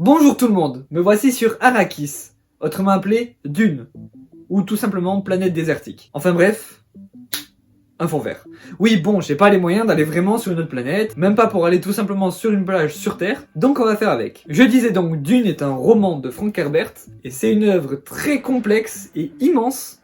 Bonjour tout le monde, me voici sur Arrakis, autrement appelé Dune, ou tout simplement planète désertique. Enfin bref, un fond vert. Oui bon, j'ai pas les moyens d'aller vraiment sur une autre planète, même pas pour aller tout simplement sur une plage sur Terre, donc on va faire avec. Je disais donc Dune est un roman de Frank Herbert, et c'est une œuvre très complexe et immense,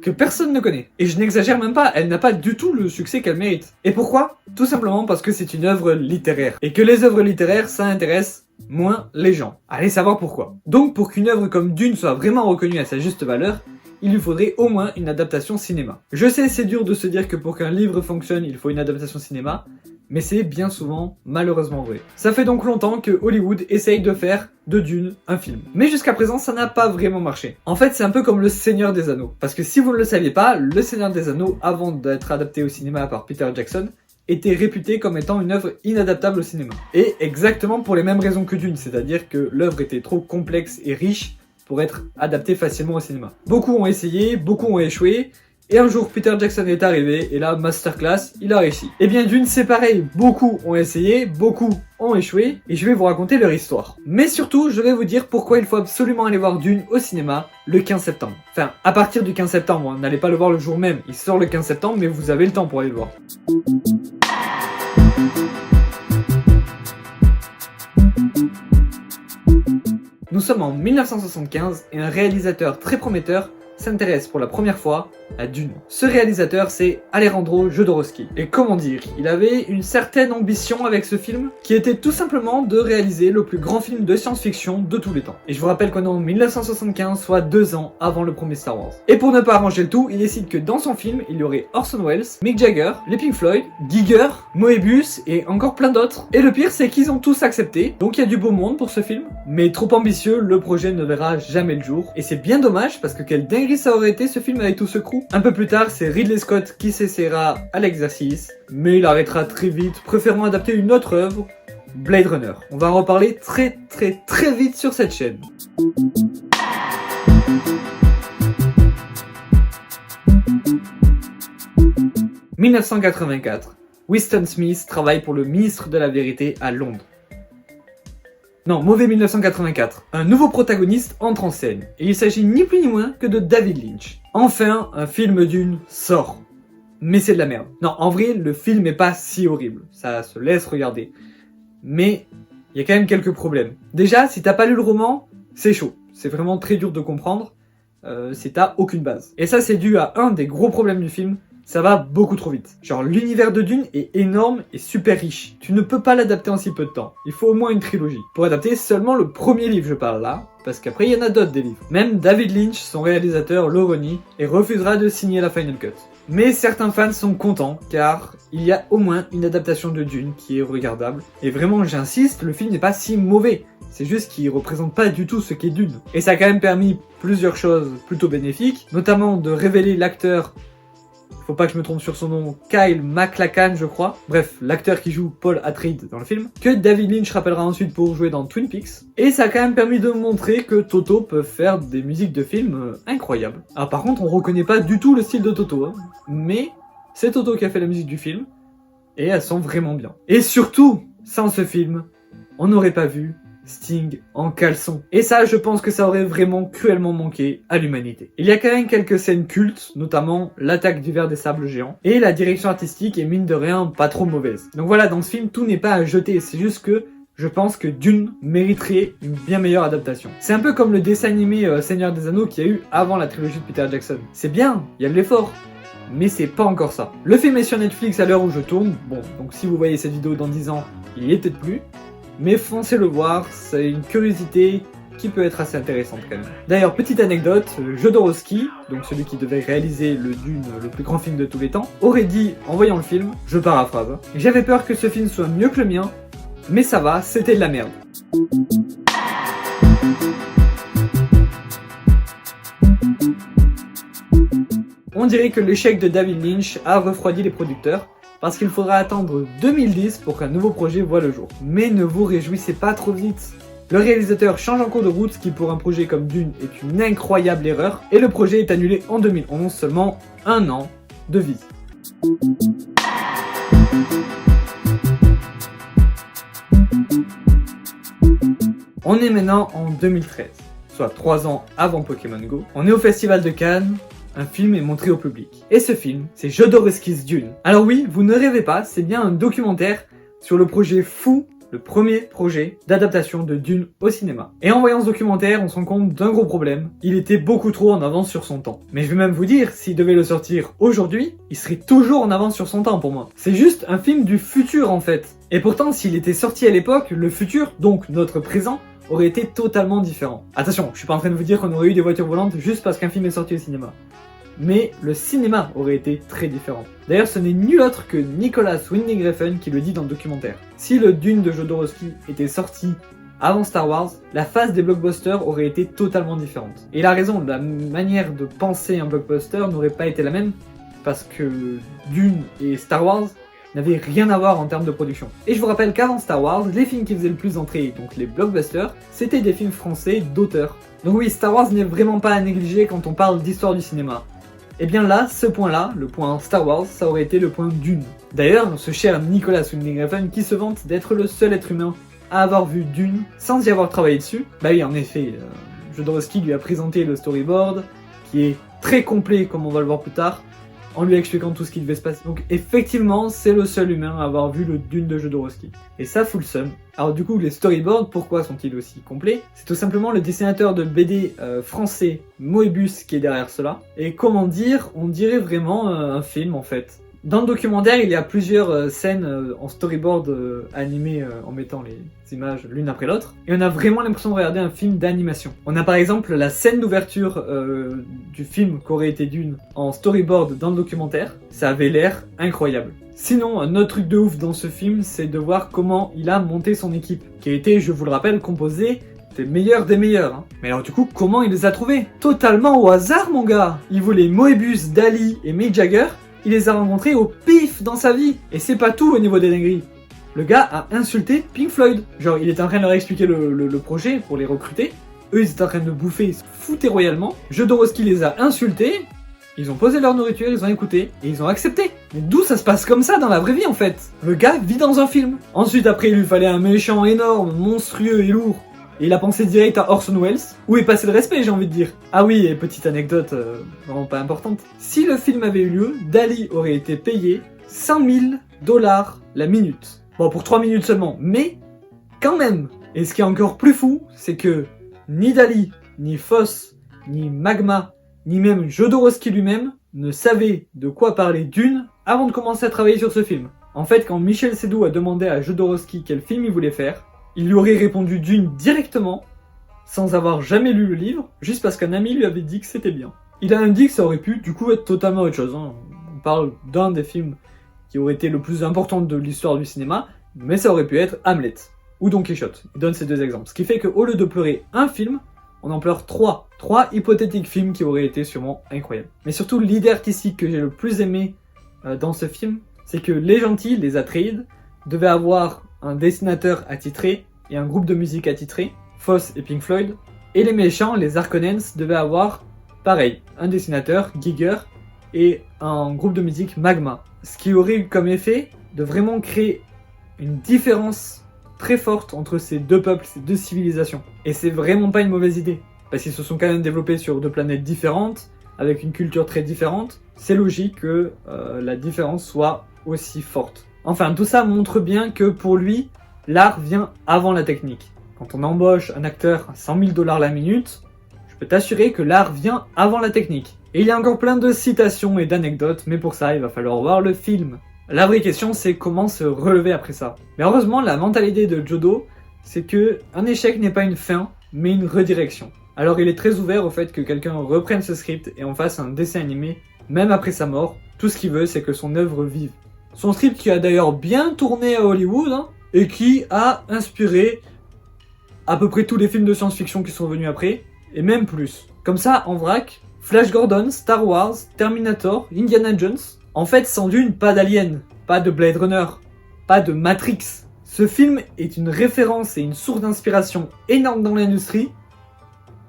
que personne ne connaît. Et je n'exagère même pas, elle n'a pas du tout le succès qu'elle mérite. Et pourquoi ? Tout simplement parce que c'est une œuvre littéraire. Et que les œuvres littéraires, ça intéresse moins les gens. Allez savoir pourquoi. Donc pour qu'une œuvre comme Dune soit vraiment reconnue à sa juste valeur, il lui faudrait au moins une adaptation cinéma. Je sais, c'est dur de se dire que pour qu'un livre fonctionne, il faut une adaptation cinéma, mais c'est bien souvent, malheureusement vrai. Ça fait donc longtemps que Hollywood essaye de faire de Dune un film. Mais jusqu'à présent, ça n'a pas vraiment marché. En fait, c'est un peu comme Le Seigneur des Anneaux. Parce que si vous ne le saviez pas, Le Seigneur des Anneaux, avant d'être adapté au cinéma par Peter Jackson, était réputé comme étant une œuvre inadaptable au cinéma. Et exactement pour les mêmes raisons que Dune, c'est-à-dire que l'œuvre était trop complexe et riche pour être adaptée facilement au cinéma. Beaucoup ont essayé, beaucoup ont échoué, et un jour Peter Jackson est arrivé, et là, masterclass, il a réussi. Et bien Dune, c'est pareil, beaucoup ont essayé, beaucoup ont échoué, et je vais vous raconter leur histoire. Mais surtout, je vais vous dire pourquoi il faut absolument aller voir Dune au cinéma le 15 septembre. Enfin, à partir du 15 septembre, n'allez pas le voir le jour même, il sort le 15 septembre, mais vous avez le temps pour aller le voir. Nous sommes en 1975 et un réalisateur très prometteur s'intéresse pour la première fois à Dune. Ce réalisateur, c'est Alejandro Jodorowsky. Et comment dire, il avait une certaine ambition avec ce film, qui était tout simplement de réaliser le plus grand film de science-fiction de tous les temps. Et je vous rappelle qu'on est en 1975, soit 2 ans avant le premier Star Wars. Et pour ne pas arranger le tout, il décide que dans son film, il y aurait Orson Welles, Mick Jagger, les Pink Floyd, Giger, Moebius et encore plein d'autres. Et le pire, c'est qu'ils ont tous accepté, donc il y a du beau monde pour ce film. Mais trop ambitieux, le projet ne verra jamais le jour. Et c'est bien dommage, parce que quel dinguerie ça aurait été ce film avec tout ce crew. Un peu plus tard, c'est Ridley Scott qui s'essaiera à l'exercice, mais il arrêtera très vite, préférant adapter une autre œuvre, Blade Runner. On va en reparler très vite sur cette chaîne. « 1984. Winston Smith travaille pour le ministre de la Vérité à Londres. Non, mauvais 1984. Un nouveau protagoniste entre en scène, et il s'agit ni plus ni moins que de David Lynch. Enfin, un film Dune sort. Mais c'est de la merde. Non, en vrai, le film est pas si horrible. Ça se laisse regarder. Mais, il y a quand même quelques problèmes. Déjà, si t'as pas lu le roman, c'est chaud. C'est vraiment très dur de comprendre, si t'as aucune base. Et ça, c'est dû à un des gros problèmes du film. Ça va beaucoup trop vite. Genre, l'univers de Dune est énorme et super riche. Tu ne peux pas l'adapter en si peu de temps. Il faut au moins une trilogie. Pour adapter seulement le premier livre, je parle là, parce qu'après il y en a d'autres des livres. Même David Lynch, son réalisateur, le renie et refusera de signer la Final Cut. Mais certains fans sont contents, car il y a au moins une adaptation de Dune qui est regardable. Et vraiment, j'insiste, le film n'est pas si mauvais. C'est juste qu'il représente pas du tout ce qu'est Dune. Et ça a quand même permis plusieurs choses plutôt bénéfiques, notamment de révéler l'acteur, faut pas que je me trompe sur son nom, Kyle MacLachlan je crois, bref, l'acteur qui joue Paul Atreides dans le film, que David Lynch rappellera ensuite pour jouer dans Twin Peaks, et ça a quand même permis de montrer que Toto peut faire des musiques de films incroyables. Alors par contre, on reconnaît pas du tout le style de Toto, hein, mais c'est Toto qui a fait la musique du film, et elles sont vraiment bien. Et surtout, sans ce film, on n'aurait pas vu Sting en caleçon. Et ça, je pense que ça aurait vraiment cruellement manqué à l'humanité. Il y a quand même quelques scènes cultes, notamment l'attaque du ver des sables géants, et la direction artistique est mine de rien pas trop mauvaise. Donc voilà, dans ce film, tout n'est pas à jeter, c'est juste que je pense que Dune mériterait une bien meilleure adaptation. C'est un peu comme le dessin animé Seigneur des Anneaux qu'il y a eu avant la trilogie de Peter Jackson. C'est bien, il y a de l'effort, mais c'est pas encore ça. Le film est sur Netflix à l'heure où je tourne, bon, donc si vous voyez cette vidéo dans 10 ans, il y est peut-être plus. Mais foncez le voir, c'est une curiosité qui peut être assez intéressante quand même. D'ailleurs, petite anecdote, Jodorowsky, donc celui qui devait réaliser le Dune, le plus grand film de tous les temps, aurait dit, en voyant le film, je paraphrase, « J'avais peur que ce film soit mieux que le mien, mais ça va, c'était de la merde. » On dirait que l'échec de David Lynch a refroidi les producteurs, parce qu'il faudra attendre 2010 pour qu'un nouveau projet voie le jour. Mais ne vous réjouissez pas trop vite. Le réalisateur change en cours de route, ce qui pour un projet comme Dune est une incroyable erreur, et le projet est annulé en 2011, seulement 1 an de vie. On est maintenant en 2013, soit 3 ans avant Pokémon Go. On est au Festival de Cannes, un film est montré au public. Et ce film, c'est Jodorowsky's Dune. Alors oui, vous ne rêvez pas, c'est bien un documentaire sur le projet fou, le premier projet d'adaptation de Dune au cinéma. Et en voyant ce documentaire, on se rend compte d'un gros problème. Il était beaucoup trop en avance sur son temps. Mais je vais même vous dire, s'il devait le sortir aujourd'hui, il serait toujours en avance sur son temps pour moi. C'est juste un film du futur en fait. Et pourtant, s'il était sorti à l'époque, le futur, donc notre présent, aurait été totalement différent. Attention, je suis pas en train de vous dire qu'on aurait eu des voitures volantes juste parce qu'un film est sorti au cinéma. Mais le cinéma aurait été très différent. D'ailleurs, ce n'est nul autre que Nicolas Winding Refn qui le dit dans le documentaire. Si le Dune de Jodorowsky était sorti avant Star Wars, la phase des blockbusters aurait été totalement différente. Et il a raison, la manière de penser un blockbuster n'aurait pas été la même, parce que Dune et Star Wars n'avaient rien à voir en termes de production. Et je vous rappelle qu'avant Star Wars, les films qui faisaient le plus d'entrées, donc les blockbusters, c'était des films français d'auteurs. Donc oui, Star Wars n'est vraiment pas à négliger quand on parle d'histoire du cinéma. Et bien là, ce point-là, le point Star Wars, ça aurait été le point Dune. D'ailleurs, ce cher Nicolas Winding Refn qui se vante d'être le seul être humain à avoir vu Dune sans y avoir travaillé dessus, bah oui, en effet, Jodorowsky lui a présenté le storyboard, qui est très complet comme on va le voir plus tard, en lui expliquant tout ce qui devait se passer. Donc effectivement, c'est le seul humain à avoir vu le Dune de Jodorowsky. Et ça fout le seum. Alors du coup, les storyboards, pourquoi sont-ils aussi complets? C'est tout simplement le dessinateur de BD français Moebius qui est derrière cela. Et comment dire, on dirait vraiment un film en fait. Dans le documentaire, il y a plusieurs scènes en storyboard animées en mettant les images l'une après l'autre. Et on a vraiment l'impression de regarder un film d'animation. On a par exemple la scène d'ouverture du film qu'aurait été Dune en storyboard dans le documentaire. Ça avait l'air incroyable. Sinon, un autre truc de ouf dans ce film, c'est de voir comment il a monté son équipe. Qui a été, je vous le rappelle, composée des meilleurs des meilleurs. Hein. Mais alors du coup, comment il les a trouvés? Totalement au hasard, mon gars. Il voulait Moebius, Dali et Mick Jagger. Il les a rencontrés au pif dans sa vie. Et c'est pas tout au niveau des dingueries. Le gars a insulté Pink Floyd. Genre, il était en train de leur expliquer le projet pour les recruter. Eux, ils étaient en train de bouffer, ils se foutaient royalement. Jodorowsky les a insultés. Ils ont posé leur nourriture, ils ont écouté, et ils ont accepté. Mais d'où ça se passe comme ça dans la vraie vie, en fait? Le gars vit dans un film. Ensuite, après, il lui fallait un méchant énorme, monstrueux et lourd. Et il a pensé direct à Orson Welles. Où est passé le respect, j'ai envie de dire. Ah oui, et petite anecdote vraiment pas importante. Si le film avait eu lieu, Dali aurait été payé 100 000 $ la minute. Bon, pour 3 minutes seulement, mais quand même. Et ce qui est encore plus fou, c'est que ni Dali, ni Foss, ni Magma, ni même Jodorowsky lui-même ne savaient de quoi parler Dune avant de commencer à travailler sur ce film. En fait, quand Michel Seydoux a demandé à Jodorowsky quel film il voulait faire, il lui aurait répondu Dune directement, sans avoir jamais lu le livre, juste parce qu'un ami lui avait dit que c'était bien. Il a même dit que ça aurait pu, du coup, être totalement autre chose. Hein. On parle d'un des films qui aurait été le plus important de l'histoire du cinéma, mais ça aurait pu être Hamlet, ou Don Quichotte. Il donne ces deux exemples. Ce qui fait qu'au lieu de pleurer un film, on en pleure 3. 3 hypothétiques films qui auraient été sûrement incroyables. Mais surtout, l'idée artistique que j'ai le plus aimé dans ce film, c'est que les gentils, les Atreides, devaient avoir un dessinateur attitré et un groupe de musique attitré, Foss et Pink Floyd, et les méchants, les Harkonnens, devaient avoir, pareil, un dessinateur, Giger, et un groupe de musique, Magma. Ce qui aurait eu comme effet de vraiment créer une différence très forte entre ces deux peuples, ces deux civilisations. Et c'est vraiment pas une mauvaise idée, parce qu'ils se sont quand même développés sur deux planètes différentes, avec une culture très différente. C'est logique que la différence soit aussi forte. Enfin, tout ça montre bien que pour lui, l'art vient avant la technique. Quand on embauche un acteur à 100 000 $ la minute, je peux t'assurer que l'art vient avant la technique. Et il y a encore plein de citations et d'anecdotes, mais pour ça, il va falloir voir le film. La vraie question, c'est comment se relever après ça. Mais heureusement, la mentalité de Jodo, c'est que un échec n'est pas une fin, mais une redirection. Alors il est très ouvert au fait que quelqu'un reprenne ce script et en fasse un dessin animé, même après sa mort. Tout ce qu'il veut, c'est que son œuvre vive. Son script qui a d'ailleurs bien tourné à Hollywood, hein, et qui a inspiré à peu près tous les films de science-fiction qui sont venus après, et même plus. Comme ça, en vrac, Flash Gordon, Star Wars, Terminator, Indiana Jones. En fait, sans Dune, pas d'Alien, pas de Blade Runner, pas de Matrix. Ce film est une référence et une source d'inspiration énorme dans l'industrie,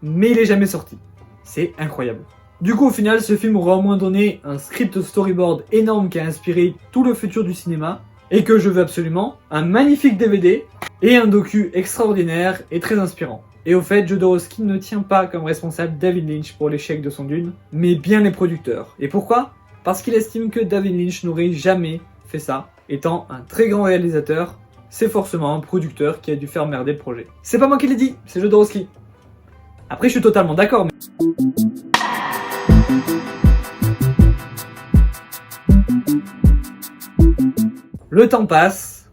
mais il est jamais sorti. C'est incroyable. Du coup, au final, ce film aura au moins donné un script storyboard énorme qui a inspiré tout le futur du cinéma, et que je veux absolument un magnifique DVD et un docu extraordinaire et très inspirant. Et au fait, Jodorowsky ne tient pas comme responsable David Lynch pour l'échec de son Dune, mais bien les producteurs. Et pourquoi ? Parce qu'il estime que David Lynch n'aurait jamais fait ça. Étant un très grand réalisateur, c'est forcément un producteur qui a dû faire merder le projet. C'est pas moi qui l'ai dit, c'est Jodorowsky. Après, je suis totalement d'accord, mais... Le temps passe,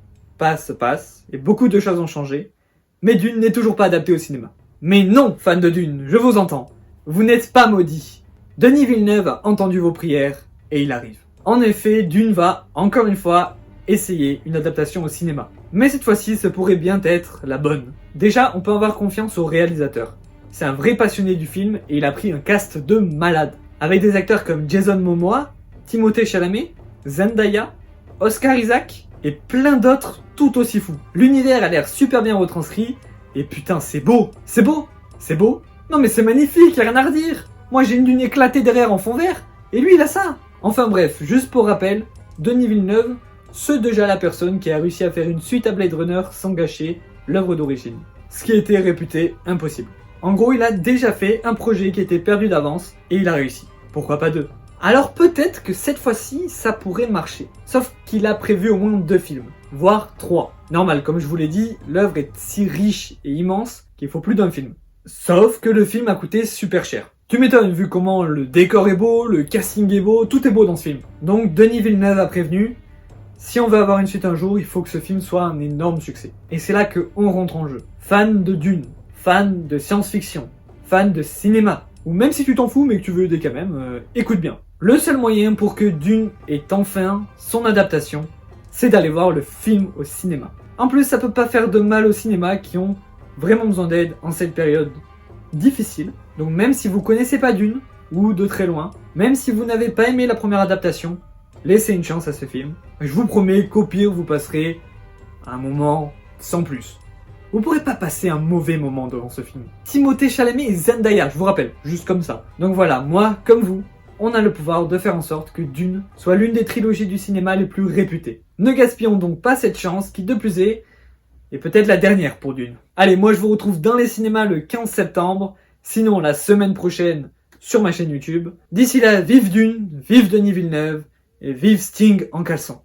et beaucoup de choses ont changé, mais Dune n'est toujours pas adapté au cinéma. Mais non, fans de Dune, je vous entends. Vous n'êtes pas maudits. Denis Villeneuve a entendu vos prières, et il arrive. En effet, Dune va, encore une fois, essayer une adaptation au cinéma. Mais cette fois-ci, ce pourrait bien être la bonne. Déjà, on peut avoir confiance au réalisateur. C'est un vrai passionné du film, et il a pris un cast de malades. Avec des acteurs comme Jason Momoa, Timothée Chalamet, Zendaya, Oscar Isaac, et plein d'autres tout aussi fous. L'univers a l'air super bien retranscrit, et putain c'est beau. C'est beau. C'est beau. Non mais c'est magnifique, y'a rien à redire. Moi j'ai une dune éclatée derrière en fond vert, et lui il a ça. Enfin bref, juste pour rappel, Denis Villeneuve, c'est déjà la personne qui a réussi à faire une suite à Blade Runner sans gâcher l'œuvre d'origine. Ce qui était réputé impossible. En gros, il a déjà fait un projet qui était perdu d'avance, et il a réussi. Pourquoi pas deux ? Alors peut-être que cette fois-ci, ça pourrait marcher. Sauf qu'il a prévu au moins 2 films, voire 3. Normal, comme je vous l'ai dit, l'œuvre est si riche et immense qu'il faut plus d'un film. Sauf que le film a coûté super cher. Tu m'étonnes vu comment le décor est beau, le casting est beau, tout est beau dans ce film. Donc Denis Villeneuve a prévenu, si on veut avoir une suite un jour, il faut que ce film soit un énorme succès. Et c'est là qu'on rentre en jeu. Fan de Dune, fan de science-fiction, fan de cinéma, ou même si tu t'en fous mais que tu veux aider quand même, écoute bien. Le seul moyen pour que Dune ait enfin son adaptation, c'est d'aller voir le film au cinéma. En plus, ça peut pas faire de mal au cinéma qui ont vraiment besoin d'aide en cette période difficile. Donc même si vous connaissez pas Dune, ou de très loin, même si vous n'avez pas aimé la première adaptation, laissez une chance à ce film. Je vous promets qu'au pire, vous passerez un moment sans plus. Vous pourrez pas passer un mauvais moment devant ce film. Timothée Chalamet et Zendaya, je vous rappelle, juste comme ça. Donc voilà, moi, comme vous, on a le pouvoir de faire en sorte que Dune soit l'une des trilogies du cinéma les plus réputées. Ne gaspillons donc pas cette chance qui, de plus est peut-être la dernière pour Dune. Allez, moi je vous retrouve dans les cinémas le 15 septembre, sinon la semaine prochaine sur ma chaîne YouTube. D'ici là, vive Dune, vive Denis Villeneuve, et vive Sting en caleçon.